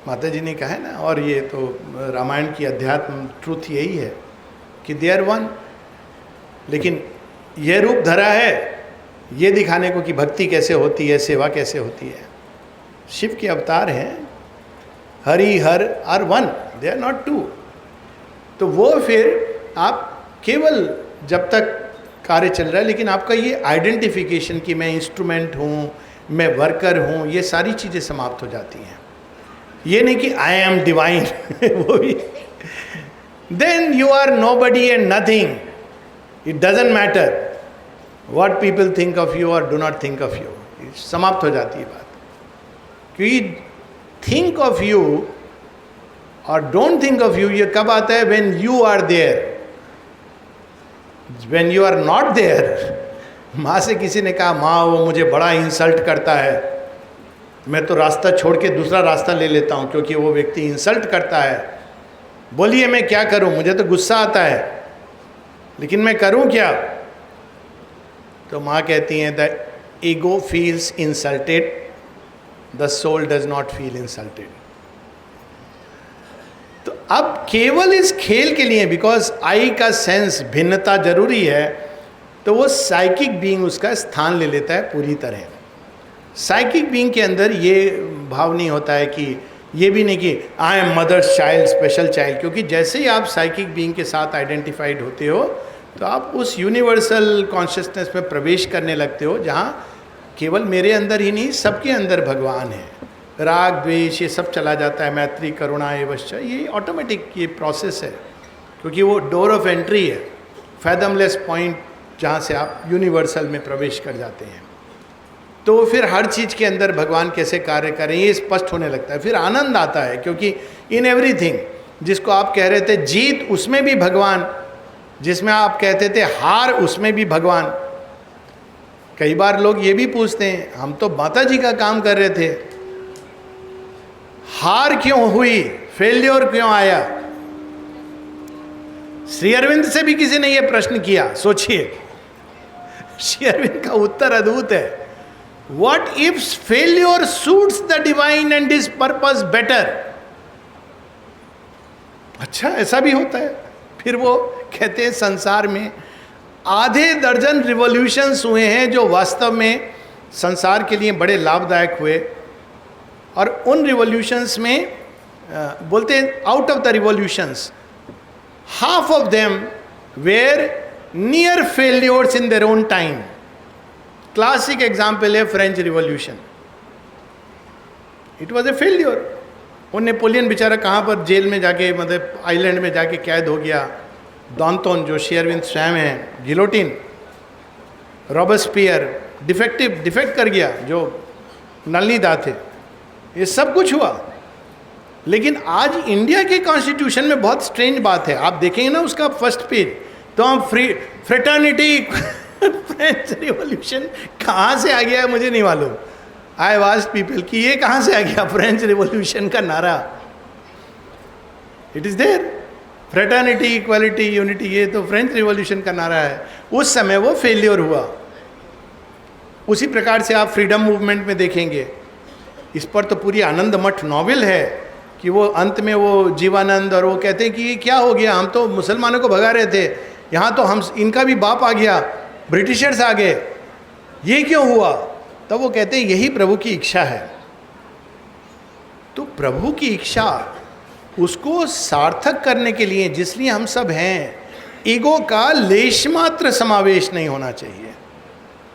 माता जी ने कहा है ना, और ये तो रामायण की अध्यात्म ट्रूथ यही है कि दे आर वन। लेकिन यह रूप धरा है ये दिखाने को कि भक्ति कैसे होती है, सेवा कैसे होती है। शिव के अवतार हैं, Hari Har are one, they are not two. तो वो फिर आप केवल जब तक कार्य चल रहा है, लेकिन आपका ये आइडेंटिफिकेशन कि मैं इंस्ट्रूमेंट हूँ, मैं वर्कर हूँ, ये सारी चीज़ें समाप्त हो जाती हैं। ये नहीं कि आई एम डिवाइन वो भी, then you are nobody and nothing, it doesn't matter what people think of you और do not think of you, समाप्त हो जाती है बात। क्योंकि थिंक ऑफ यू और डोंट थिंक ऑफ यू ये कब आता है, when you are there, when you are not there. माँ से किसी ने कहा, माँ वो मुझे बड़ा इंसल्ट करता है, मैं तो रास्ता छोड़ के दूसरा रास्ता ले लेता हूँ क्योंकि वो व्यक्ति इंसल्ट करता है। बोलिए मैं क्या करूँ, मुझे तो गुस्सा आता है, लेकिन मैं करूँ क्या। तो माँ कहती हैं the ego feels insulted the soul does not feel insulted. तो अब केवल इस खेल के लिए, बिकॉज आई का सेंस भिन्नता जरूरी है, तो वो साइकिक बीइंग उसका स्थान ले लेता है पूरी तरह। साइकिक बीइंग के अंदर ये भाव नहीं होता है कि, ये भी नहीं कि I am mother's child, special child, क्योंकि जैसे ही आप साइकिक बीइंग के साथ आइडेंटिफाइड होते हो तो आप उस यूनिवर्सल कॉन्शियसनेस में प्रवेश करने लगते हो, जहाँ केवल मेरे अंदर ही नहीं, सबके अंदर भगवान है। राग द्वेष ये सब चला जाता है, मैत्री करुणा एवश्च, ये ऑटोमेटिक ये प्रोसेस है, क्योंकि वो डोर ऑफ एंट्री है, फैदमलेस पॉइंट, जहाँ से आप यूनिवर्सल में प्रवेश कर जाते हैं। तो फिर हर चीज़ के अंदर भगवान कैसे कार्य करें ये स्पष्ट होने लगता है। फिर आनंद आता है, क्योंकि इन एवरीथिंग, जिसको आप कह रहे थे जीत, उसमें भी भगवान, जिसमें आप कहते थे हार, उसमें भी भगवान। कई बार लोग ये भी पूछते हैं, हम तो माता जी का काम कर रहे थे, हार क्यों हुई, फेल्योर क्यों आया? श्री अरविंद से भी किसी ने ये प्रश्न किया, सोचिए। श्री अरविंद का उत्तर अद्भुत है। What if failure suits the divine and his purpose better? अच्छा, ऐसा भी होता है। फिर वो कहते हैं संसार में आधे दर्जन रिवॉल्यूशंस हुए हैं जो वास्तव में संसार के लिए बड़े लाभदायक हुए, और उन रिवॉल्यूशंस में बोलते हैं out of the revolutions half of them were near failures in their own time. Classic example है French revolution, it was a failure. वो नेपोलियन बेचारा कहाँ पर जेल में जाके, मतलब आइलैंड में जाके कैद हो गया। डॉन्टोन जो श्री अरविंद स्वयं है, गिलोटिन। रॉबस्पियर डिफेक्ट कर गया, जो नलिनी थे। ये सब कुछ हुआ। लेकिन आज इंडिया के कॉन्स्टिट्यूशन में बहुत स्ट्रेंज बात है, आप देखेंगे ना उसका फर्स्ट पेज, तो हम फ्रेटर्निटी फ्रेंच रिवॉल्यूशन कहाँ से आ गया है मुझे नहीं मालूम। आई वाज पीपल कि ये कहाँ से आ गया फ्रेंच रिवॉल्यूशन का नारा। It is there, fraternity, equality, unity, ये तो फ्रेंच रिवॉल्यूशन का नारा है। उस समय वो फेलियर हुआ। उसी प्रकार से आप फ्रीडम मूवमेंट में देखेंगे, इस पर तो पूरी आनंद मठ नॉवेल है कि वो अंत में वो जीवानंद, और वो कहते हैं कि ये क्या हो गया, हम तो मुसलमानों को भगा रहे थे, यहाँ तो हम, इनका भी बाप आ गया, ब्रिटिशर्स आ गए, ये क्यों हुआ? तब वो कहते हैं यही प्रभु की इच्छा है। तो प्रभु की इच्छा, उसको सार्थक करने के लिए जिसलिए हम सब हैं, ईगो का लेश मात्र समावेश नहीं होना चाहिए,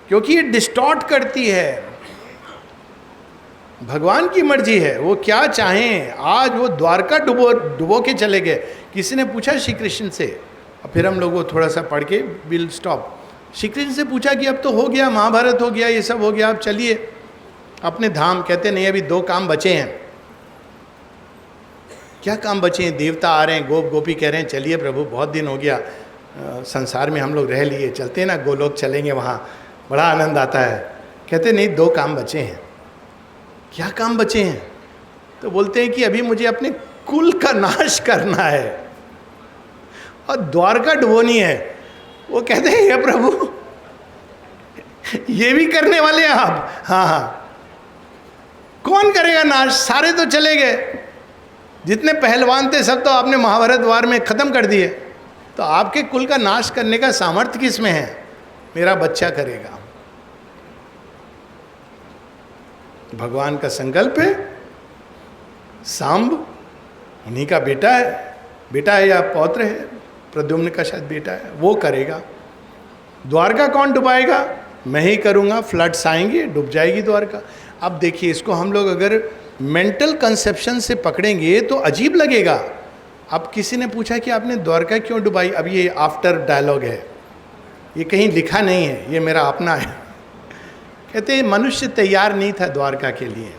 क्योंकि ये डिस्टॉर्ट करती है। भगवान की मर्जी है, वो क्या चाहें। आज वो द्वारका डुबो के चले गए। किसी ने पूछा श्री कृष्ण से, और फिर हम लोग वो थोड़ा सा पढ़ के विल स्टॉप। श्री कृष्ण से पूछा कि अब तो हो गया, महाभारत हो गया, ये सब हो गया, अब चलिए अपने धाम। कहते नहीं, अभी 2 काम बचे हैं। क्या काम बचे हैं? देवता आ रहे हैं, गोपी कह रहे हैं चलिए प्रभु, बहुत दिन हो गया संसार में हम लोग रह लिए, चलते हैं ना, गोलोक चलेंगे, वहाँ बड़ा आनंद आता है। कहते नहीं, 2 काम बचे हैं। क्या काम बचे हैं? तो बोलते हैं कि अभी मुझे अपने कुल का नाश करना है और द्वारका डुबोनी है। वो कहते हैं हे प्रभु, ये भी करने वाले हैं आप? हाँ हाँ। कौन करेगा नाश? सारे तो चले गए, जितने पहलवान थे सब तो आपने महाभारत वार में खत्म कर दिए। तो आपके कुल का नाश करने का सामर्थ्य किस में है? मेरा बच्चा करेगा। भगवान का संकल्प है, सांब उन्हीं का बेटा है या पौत्र है, प्रद्युम्न का शायद बेटा है, वो करेगा। द्वारका कौन डुबाएगा? मैं ही करूँगा। फ्लड्स आएंगे, डूब जाएगी द्वारका। अब देखिए, इसको हम लोग अगर मेंटल कंसेप्शन से पकड़ेंगे तो अजीब लगेगा। अब किसी ने पूछा कि आपने द्वारका क्यों डुबाई? अब ये आफ्टर डायलॉग है, ये कहीं लिखा नहीं है, ये मेरा अपना है। कहते मनुष्य तैयार नहीं था द्वारका के लिए।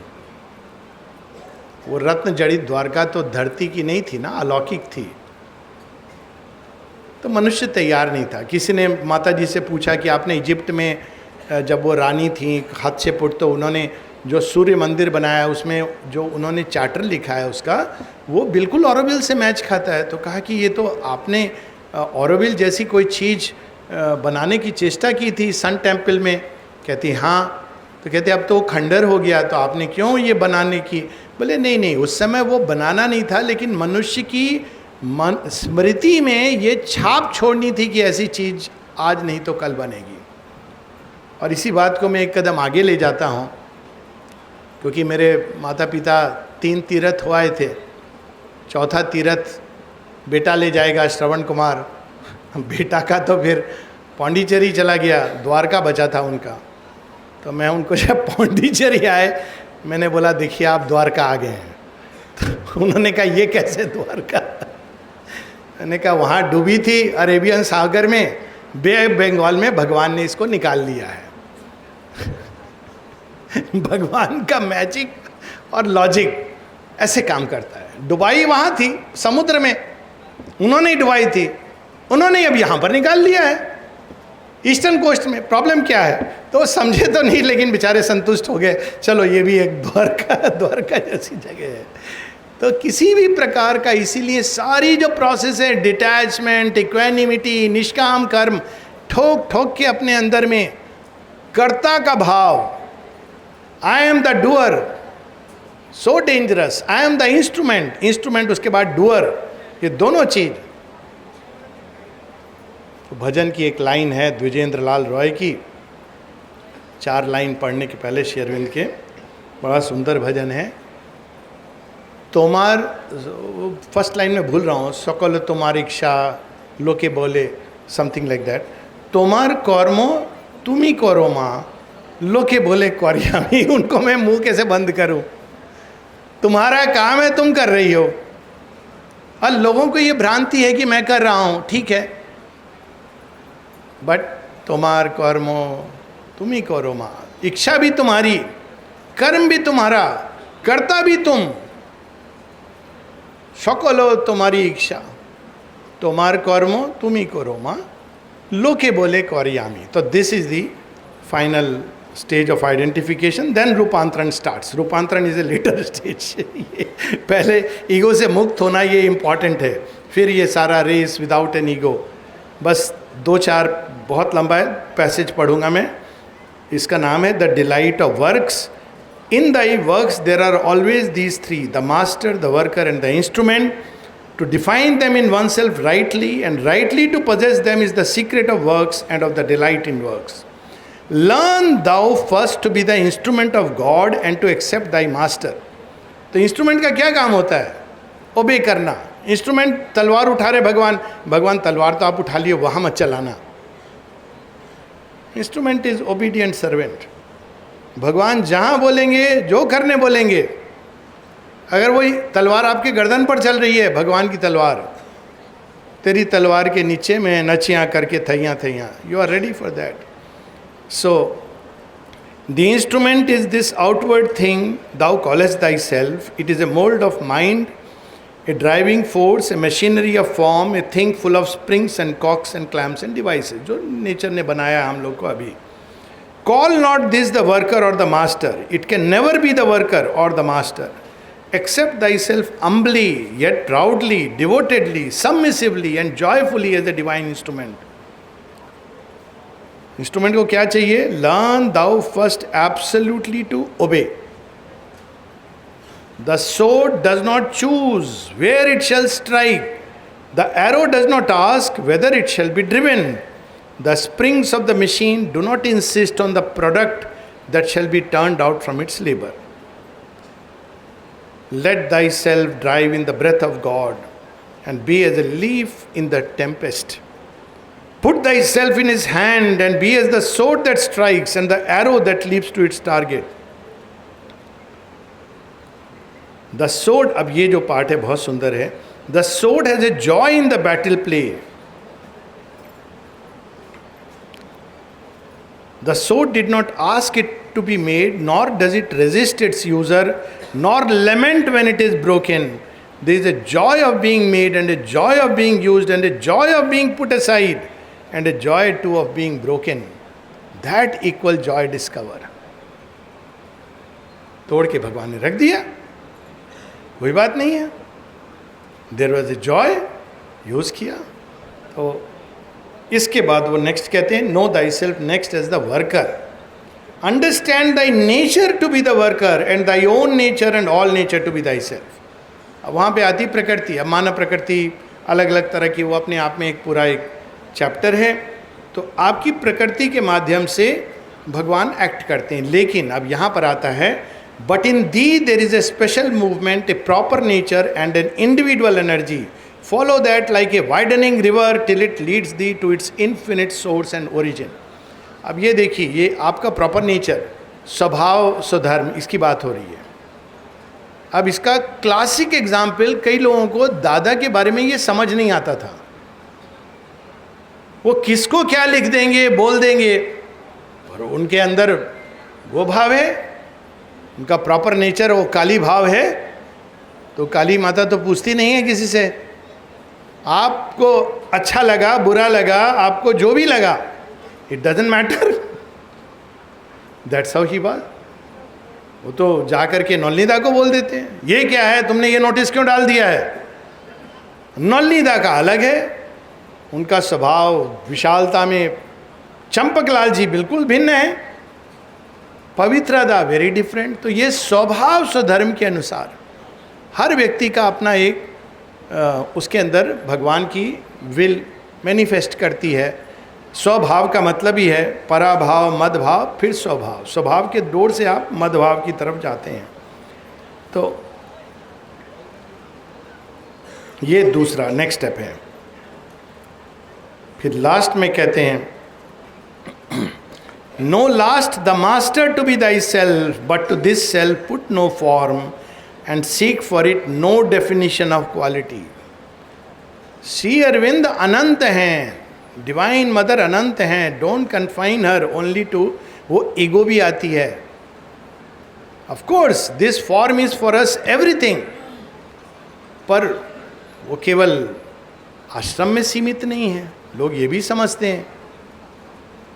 वो रत्न जड़ित द्वारका तो धरती की नहीं थी ना, अलौकिक थी, तो मनुष्य तैयार नहीं था। किसी ने माता जी से पूछा कि आपने इजिप्ट में जब वो रानी थी हत्शेपुट, तो उन्होंने जो सूर्य मंदिर बनाया, उसमें जो उन्होंने चार्टर लिखा है उसका, वो बिल्कुल ऑरोविल से मैच खाता है। तो कहा कि ये तो आपने ऑरोविल जैसी कोई चीज़ बनाने की चेष्टा की थी सन टेम्पल में। कहती हाँ। तो कहते अब तो वो खंडर हो गया, तो आपने क्यों ये बनाने की? बोले नहीं नहीं, उस समय वो बनाना नहीं था, लेकिन मनुष्य की स्मृति में ये छाप छोड़नी थी कि ऐसी चीज आज नहीं तो कल बनेगी। और इसी बात को मैं एक कदम आगे ले जाता हूँ, क्योंकि मेरे माता पिता 3 तीर्थ हुए थे, चौथा तीर्थ बेटा ले जाएगा, श्रवण कुमार। बेटा का तो फिर पौंडीचेरी चला गया, द्वारका बचा था उनका। तो मैं उनको जब पौंडीचेरी आए, मैंने बोला देखिए आप द्वारका आ गए हैं। तो उन्होंने कहा ये कैसे द्वारका? मैंने कहा वहाँ डूबी थी अरेबियन सागर में, बे बंगाल में भगवान ने इसको निकाल लिया है। भगवान का मैजिक और लॉजिक ऐसे काम करता है। डुबाई वहाँ थी समुद्र में, उन्होंने ही डुबाई थी, उन्होंने अब यहाँ पर निकाल लिया है ईस्टर्न कोस्ट में। प्रॉब्लम क्या है? तो समझे तो नहीं, लेकिन बेचारे संतुष्ट हो गए, चलो ये भी एक द्वारका जैसी जगह है। तो किसी भी प्रकार का, इसीलिए सारी जो प्रोसेस है, डिटैचमेंट, इक्वेनिमिटी, निष्काम कर्म, ठोक ठोक के अपने अंदर में कर्ता का भाव, आई am the doer, so dangerous, I am the instrument, instrument उसके बाद डूअर, ये दोनों चीज। तो भजन की एक लाइन है द्विजेंद्र लाल रॉय की, 4 लाइन पढ़ने के पहले श्री अरविंद के, बड़ा सुंदर भजन है। तोमार, फर्स्ट लाइन में भूल रहा हूँ, सकल तुम्हारी इच्छा लोके बोले, समथिंग लाइक दैट। तोमार कर्मो तुमी करो माँ, लोके बोले कौरियामी। उनको मैं मुंह कैसे बंद करूं? तुम्हारा काम है, तुम कर रही हो, और लोगों को ये भ्रांति है कि मैं कर रहा हूं, ठीक है, बट तुम्हार कर्मो तुम ही करो माँ, इच्छा भी तुम्हारी, कर्म भी तुम्हारा, कर्ता भी तुम, सकलो तुम्हारी इच्छा, तुम्हार कर्मो तुम ही करो माँ, लोके बोले कौरियामी। तो this is the final stage of identification, then रूपांतरण स्टार्ट्स। रूपांतरण इज ए लेटर स्टेज। पहले ईगो से मुक्त होना ये इम्पॉर्टेंट है, फिर ये सारा रेस विदाउट एन ईगो। बस 2-4 बहुत लंबा है, पैसेज पढ़ूंगा मैं। इसका नाम है the delight of works. In thy works there are always these 3, the master, the worker and the instrument. To define them in oneself rightly and rightly to possess them is the secret of works and of the delight in works. Learn thou first to be the instrument of God and to accept thy master. तो इंस्ट्रूमेंट का क्या काम होता है? ओबे करना। इंस्ट्रूमेंट तलवार उठा रहे भगवान, भगवान तलवार तो आप उठा लिए, वहाँ मत चलाना। Instrument is obedient servant. भगवान जहाँ बोलेंगे, जो करने बोलेंगे, अगर वही तलवार आपके गर्दन पर चल रही है, भगवान की तलवार, तेरी तलवार के नीचे में नचियाँ करके थैया थैया, you are ready for that. So the instrument is this outward thing thou callest thy self. It is a mould of mind, a driving force, a machinery of form, a thing full of springs and cocks and clamps and devices, जो नेचर ने बनाया हम लोग को अभी. Call not this the worker or the master. It can never be the worker or the master. Accept thyself humbly, yet proudly, devotedly, submissively and joyfully as a divine instrument. Instrument को क्या चाहिए? Learn thou first absolutely to obey. The sword does not choose where it shall strike. The arrow does not ask whether it shall be driven. The springs of the machine do not insist on the product that shall be turned out from its labor. Let thyself drive in the breath of God and be as a leaf in the tempest. Put thyself in his hand and be as the sword that strikes and the arrow that leaps to its target. The सोड, अब ये जो पार्ट है बहुत सुंदर है. The sword has a joy in the battle play. The sword did not ask it to be made, nor does it resist its user, nor lament when it is broken. There is a joy of being made and a joy of being used and a joy of being put aside and a joy too of being broken. That equal joy discover. तोड़ के भगवान ने रख दिया, कोई बात नहीं है. There was a joy, use किया. तो इसके बाद वो नेक्स्ट कहते हैं, know thy self next as the worker. Understand thy nature to be the worker and thy own nature and all nature to be thy self. अब वहाँ पे आती प्रकृति। अब मानव प्रकृति अलग अलग तरह की, वो अपने आप में एक पूरा एक चैप्टर है। तो आपकी प्रकृति के माध्यम से भगवान एक्ट करते हैं। लेकिन अब यहाँ पर आता है, but in thee there is a special movement, a proper nature and an individual energy, follow that like a widening river till it leads thee to its infinite source and origin. अब ये देखिए, ये आपका प्रॉपर नेचर, स्वभाव स्वधर्म, इसकी बात हो रही है। अब इसका क्लासिक एग्जाम्पल, कई लोगों को दादा के बारे में ये समझ नहीं आता था। वो किसको क्या लिख देंगे, बोल देंगे, पर उनके अंदर वो भाव है, उनका प्रॉपर नेचर वो काली भाव है। तो काली माता तो पूछती नहीं है किसी से, आपको अच्छा लगा बुरा लगा, आपको जो भी लगा, it doesn't matter, that's how he was. वो तो जा करके नौलनीदा को बोल देते हैं, ये क्या है, तुमने ये नोटिस क्यों डाल दिया है। नौलनीदा का अलग है, उनका स्वभाव विशालता में, चंपकलाल जी बिल्कुल भिन्न है, पवित्रदा वेरी डिफरेंट। तो ये स्वभाव स्वधर्म के अनुसार हर व्यक्ति का अपना एक उसके अंदर भगवान की विल मैनिफेस्ट करती है। स्वभाव का मतलब ही है पराभाव, मदभाव, फिर स्वभाव। स्वभाव के दौर से आप मदभाव की तरफ जाते हैं। तो ये दूसरा नेक्स्ट स्टेप है। फिर लास्ट में कहते हैं, no last the master to be thy self, but to this self put no form and seek for it no definition of quality. Shri Aurobindo अनंत हैं, डिवाइन मदर अनंत हैं, don't confine her only to, वो ईगो भी आती है। Of course this form is for us everything, पर वो केवल आश्रम में सीमित नहीं है। लोग ये भी समझते हैं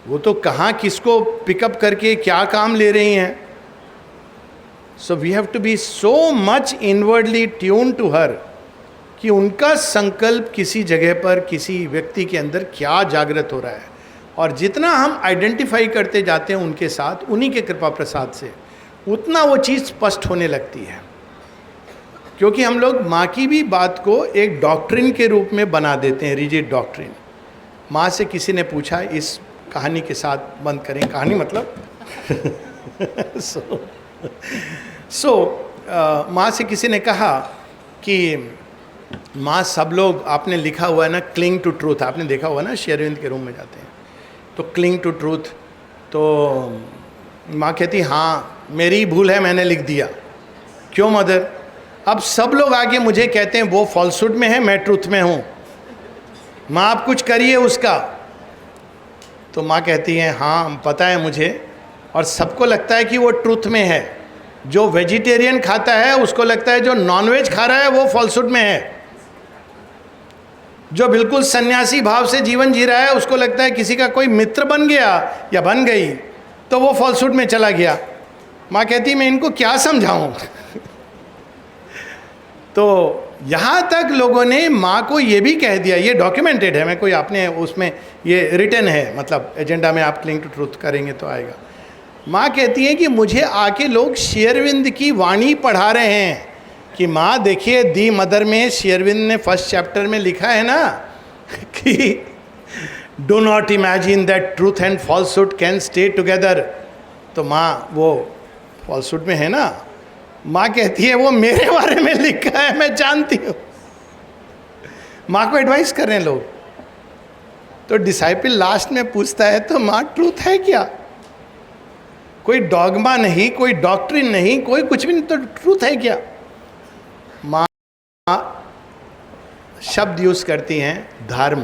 वो तो कहाँ किसको पिकअप करके क्या काम ले रही हैं। So we have to be so much inwardly tune to her कि उनका संकल्प किसी जगह पर, किसी व्यक्ति के अंदर क्या जागृत हो रहा है, और जितना हम आइडेंटिफाई करते जाते हैं उनके साथ, उन्हीं के कृपा प्रसाद से, उतना वो चीज़ स्पष्ट होने लगती है। क्योंकि हम लोग माँ की भी बात को एक डॉक्ट्रिन के रूप में बना देते हैं, रिजिड डॉक्ट्रिन। माँ से किसी ने पूछा, इस कहानी के साथ बंद करें, कहानी मतलब माँ से किसी ने कहा कि माँ सब लोग, आपने लिखा हुआ है ना क्लिंग टू ट्रूथ, आपने देखा हुआ ना श्री अरविंद के रूम में जाते हैं तो क्लिंग टू ट्रूथ, तो माँ कहती हाँ मेरी भूल है, मैंने लिख दिया। क्यों मदर? अब सब लोग आके मुझे कहते हैं वो फॉल्सहुड में है, मैं ट्रूथ में हूँ, माँ आप कुछ करिए उसका। तो माँ कहती है हाँ पता है मुझे, और सबको लगता है कि वो ट्रूथ में है। जो वेजिटेरियन खाता है उसको लगता है जो नॉनवेज खा रहा है वो फॉल्सहुड में है। जो बिल्कुल सन्यासी भाव से जीवन जी रहा है उसको लगता है किसी का कोई मित्र बन गया या बन गई तो वो फॉल्सहुड में चला गया। माँ कहती मैं इनको क्या समझाऊं। तो यहाँ तक लोगों ने माँ को ये भी कह दिया, ये डॉक्यूमेंटेड है, मैं कोई आपने उसमें ये रिटन है, मतलब एजेंडा में आप क्लिंग टू ट्रूथ करेंगे तो आएगा। माँ कहती है कि मुझे आके लोग श्री अरविंद की वाणी पढ़ा रहे हैं कि माँ देखिए दी मदर में श्री अरविंद ने फर्स्ट चैप्टर में लिखा है ना कि do not imagine that truth and falsehood can stay together. तो माँ वो फॉल्सहुड में है ना। माँ कहती है वो मेरे बारे में लिखा है, मैं जानती हूँ। माँ को एडवाइस कर रहे हैं लोग। तो डिसाइपल लास्ट में पूछता है तो माँ ट्रूथ है क्या? कोई डॉगमा नहीं, कोई डॉक्ट्रिन नहीं, कोई कुछ भी नहीं, तो ट्रूथ है क्या? माँ शब्द यूज करती हैं धर्म।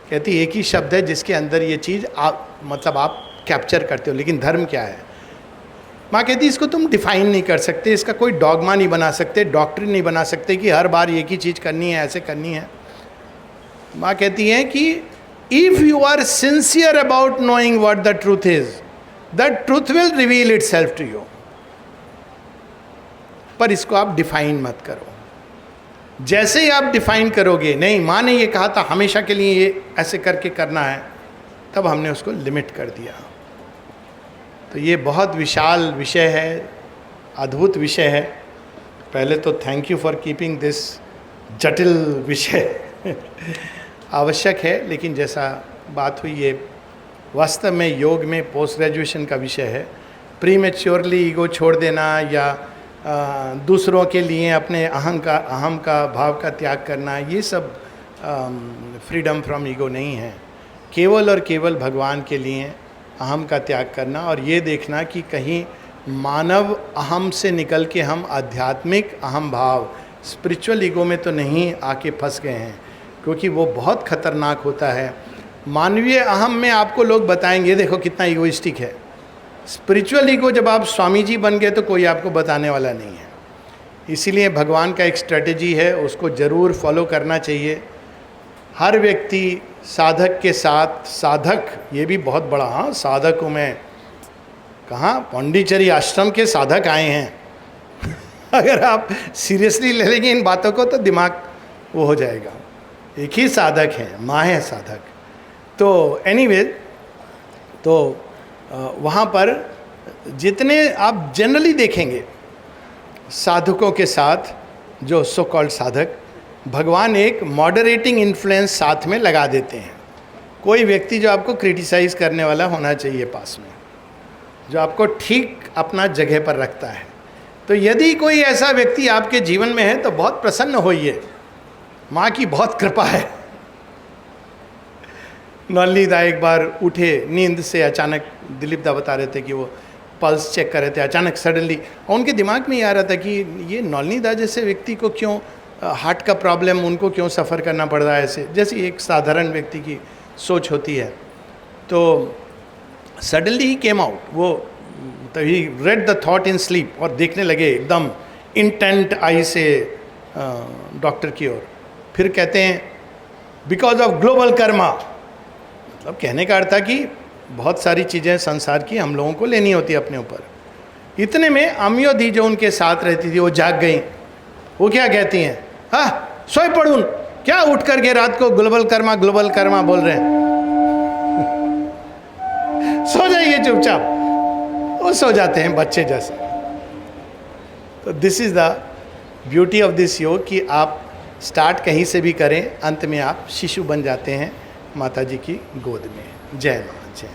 कहती एक ही शब्द है जिसके अंदर ये चीज़ आप मतलब आप कैप्चर करते हो, लेकिन धर्म क्या है? माँ कहती इसको तुम डिफाइन नहीं कर सकते, इसका कोई डॉगमा नहीं बना सकते, डॉक्ट्रिन नहीं बना सकते कि हर बार एक ही चीज़ करनी है, ऐसे करनी है। माँ कहती है कि if you are sincere about knowing what the truth is, the truth will reveal itself to you. पर इसको आप डिफाइन मत करो। जैसे ही आप डिफाइन करोगे, नहीं माँ ने ये कहा था हमेशा के लिए ये ऐसे करके करना है, तब हमने उसको लिमिट कर दिया। तो ये बहुत विशाल विषय है, अद्भुत विषय है। पहले तो thank you for keeping this जटिल विषय आवश्यक है, लेकिन जैसा बात हुई ये वास्तव में योग में पोस्ट ग्रेजुएशन का विषय है। प्रीमेच्योरली ईगो छोड़ देना या दूसरों के लिए अपने अहम का भाव का त्याग करना, ये सब फ्रीडम फ्रॉम ईगो नहीं है। केवल और केवल भगवान के लिए अहम का त्याग करना और ये देखना कि कहीं मानव अहम से निकल के हम आध्यात्मिक अहम भाव स्पिरिचुअल ईगो में तो नहीं आके फंस गए हैं, क्योंकि वो बहुत खतरनाक होता है। मानवीय अहम में आपको लोग बताएंगे देखो कितना ईगोइस्टिक है। स्पिरिचुअल ईगो जब आप स्वामी जी बन गए तो कोई आपको बताने वाला नहीं है। इसीलिए भगवान का एक स्ट्रेटजी है, उसको ज़रूर फॉलो करना चाहिए। हर व्यक्ति साधक के साथ, साधक ये भी बहुत बड़ा, हाँ साधक हूँ मैं, कहाँ पांडिचेरी आश्रम के साधक आए हैं अगर आप सीरियसली ले लेंगे इन बातों को तो दिमाग वो हो जाएगा। एक ही साधक है, माँ है साधक। तो एनीवे, तो वहाँ पर जितने आप जनरली देखेंगे साधकों के साथ, जो सो कॉल्ड साधक, भगवान एक मॉडरेटिंग इन्फ्लुएंस साथ में लगा देते हैं। कोई व्यक्ति जो आपको क्रिटिसाइज़ करने वाला होना चाहिए पास में, जो आपको ठीक अपना जगह पर रखता है। तो यदि कोई ऐसा व्यक्ति आपके जीवन में है तो बहुत प्रसन्न होइए, माँ की बहुत कृपा है। नौली दा एक बार उठे नींद से अचानक, दिलीप दा बता रहे थे कि वो पल्स चेक कर रहे थे, अचानक सडनली उनके दिमाग में ये आ रहा था कि ये नौली दा जैसे व्यक्ति को क्यों हार्ट का प्रॉब्लम, उनको क्यों सफ़र करना पड़ रहा है, ऐसे जैसी एक साधारण व्यक्ति की सोच होती है। तो सडनली ही केम आउट, वो तो ही read the thought in sleep, और देखने लगे एकदम इंटेंट आई से डॉक्टर की ओर। फिर कहते हैं बिकॉज ऑफ ग्लोबल कर्मा, मतलब कहने का अर्थ था कि बहुत सारी चीज़ें संसार की हम लोगों को लेनी होती है अपने ऊपर। इतने में अमियोधी जो उनके साथ रहती थी वो जाग गई। वो क्या कहती हैं, हाँ सोए पड़ून, क्या उठ करके रात को ग्लोबल कर्मा बोल रहे हैं सो जाइए चुपचाप। वो सो जाते हैं बच्चे जैसे। तो this is the beauty of this योग कि आप स्टार्ट कहीं से भी करें, अंत में आप शिशु बन जाते हैं माता जी की गोद में। जय माँ, जय।